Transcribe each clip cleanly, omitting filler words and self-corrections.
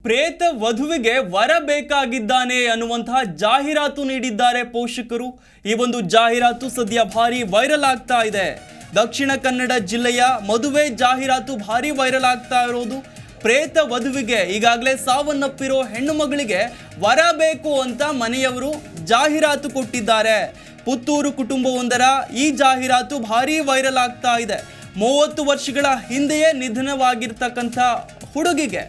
ಪ್ರೇತ ವಧುವಿಗೆ ವರ ಬೇಕಾಗಿದ್ದಾನೆ ಅನ್ನುವಂತಹ ಜಾಹೀರಾತು ನೀಡಿದ್ದಾರೆ ಪೋಷಕರು. ಈ ಒಂದು ಜಾಹೀರಾತು ಸದ್ಯ ಭಾರಿ ವೈರಲ್ ಆಗ್ತಾ ಇದೆ. ದಕ್ಷಿಣ ಕನ್ನಡ ಜಿಲ್ಲೆಯ ಮದುವೆ ಜಾಹೀರಾತು ಭಾರಿ ವೈರಲ್ ಆಗ್ತಾ ಇರೋದು. ಪ್ರೇತ ವಧುವಿಗೆ ಈಗಾಗಲೇ ಸಾವನ್ನಪ್ಪಿರೋ ಹೆಣ್ಣು ಮಗಳಿಗೆ ವರ ಬೇಕು ಅಂತ ಮನೆಯವರು ಜಾಹೀರಾತು ಕೊಟ್ಟಿದ್ದಾರೆ. ಪುತ್ತೂರು ಕುಟುಂಬವೊಂದರ ಈ ಜಾಹೀರಾತು ಭಾರಿ ವೈರಲ್ ಆಗ್ತಾ ಇದೆ. 30 ವರ್ಷಗಳ ಹಿಂದೆಯೇ ನಿಧನವಾಗಿರ್ತಕ್ಕಂಥ ಹುಡುಗಿಗೆ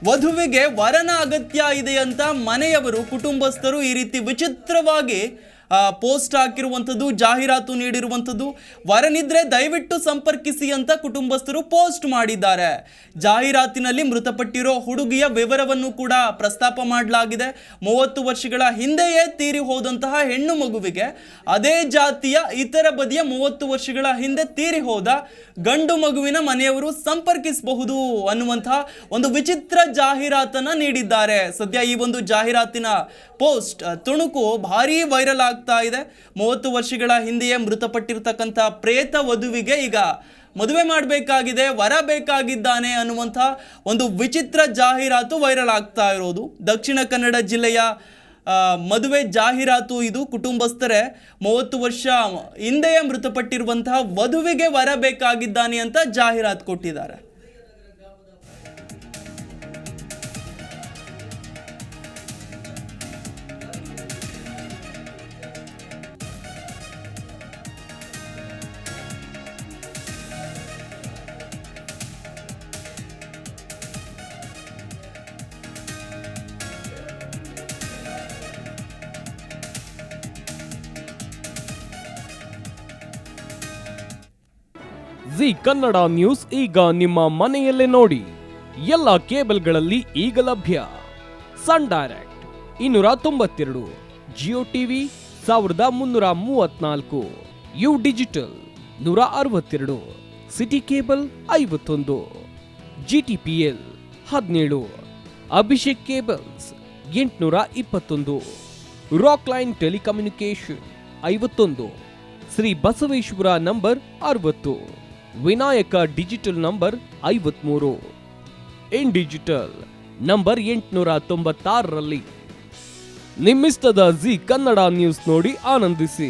ವಧುವಿಗೆ ವರನ ಅಗತ್ಯ ಇದೆ ಅಂತ ಮನೆಯವರು ಕುಟುಂಬಸ್ಥರು ಈ ರೀತಿ ವಿಚಿತ್ರವಾಗಿ ಪೋಸ್ಟ್ ಹಾಕಿರುವಂಥದ್ದು, ಜಾಹೀರಾತು ನೀಡಿರುವಂಥದ್ದು. ವರನಿದ್ರೆ ದಯವಿಟ್ಟು ಸಂಪರ್ಕಿಸಿ ಅಂತ ಕುಟುಂಬಸ್ಥರು ಪೋಸ್ಟ್ ಮಾಡಿದ್ದಾರೆ. ಜಾಹೀರಾತಿನಲ್ಲಿ ಮೃತಪಟ್ಟಿರೋ ಹುಡುಗಿಯ ವಿವರವನ್ನು ಕೂಡ ಪ್ರಸ್ತಾಪ ಮಾಡಲಾಗಿದೆ. 30 ವರ್ಷಗಳ ಹಿಂದೆಯೇ ತೀರಿ ಹೋದಂತಹ ಹೆಣ್ಣು ಮಗುವಿಗೆ ಅದೇ ಜಾತಿಯ ಇತರ ಬದಿಯ 30 ವರ್ಷಗಳ ಹಿಂದೆ ತೀರಿ ಹೋದ ಗಂಡು ಮಗುವಿನ ಮನೆಯವರು ಸಂಪರ್ಕಿಸಬಹುದು ಅನ್ನುವಂತಹ ಒಂದು ವಿಚಿತ್ರ ಜಾಹೀರಾತನ್ನ ನೀಡಿದ್ದಾರೆ. ಸದ್ಯ ಈ ಒಂದು ಜಾಹೀರಾತಿನ ಪೋಸ್ಟ್ ತುಣುಕು ಭಾರಿ ವೈರಲ್ ಆಗ್ತಾ ಇದೆ. 30 ವರ್ಷಗಳ ಹಿಂದೆಯೇ ಮೃತಪಟ್ಟಿರ್ತಕ್ಕಂಥ ಪ್ರೇತ ವಧುವಿಗೆ ಈಗ ಮದುವೆ ಮಾಡಬೇಕಾಗಿದೆ, ವರ ಬೇಕಾಗಿದ್ದಾನೆ ಅನ್ನುವಂಥ ಒಂದು ವಿಚಿತ್ರ ಜಾಹೀರಾತು ವೈರಲ್ ಆಗ್ತಾ ಇರೋದು. ದಕ್ಷಿಣ ಕನ್ನಡ ಜಿಲ್ಲೆಯ ಮದುವೆ ಜಾಹೀರಾತು ಇದು. ಕುಟುಂಬಸ್ಥರೇ 30 ವರ್ಷ ಹಿಂದೆಯೇ ಮೃತಪಟ್ಟಿರುವಂತಹ ವಧುವಿಗೆ ವರ ಬೇಕಾಗಿದ್ದಾನೆ ಅಂತ ಜಾಹೀರಾತು ಕೊಟ್ಟಿದ್ದಾರೆ. ಜಿ ಕನ್ನಡ ನ್ಯೂಸ್ ಈಗ ನಿಮ್ಮ ಮನೆಯಲ್ಲೇ ನೋಡಿ. ಎಲ್ಲ ಕೇಬಲ್ಗಳಲ್ಲಿ ಈಗ ಲಭ್ಯ. Sun Direct 292, Jio TV 1334, U digital 162, city cable 51, GTPL 17, Abhishek cables 821, rock line telecommunication 51, Shri Basaveshwara number 60, Vinayaka digital number 53, in digital number 896ರಲ್ಲಿ ನಿಮ್ಮಿಸ್ತದ ಜಿ ಕನ್ನಡ ನ್ಯೂಸ್ ನೋಡಿ ಆನಂದಿಸಿ.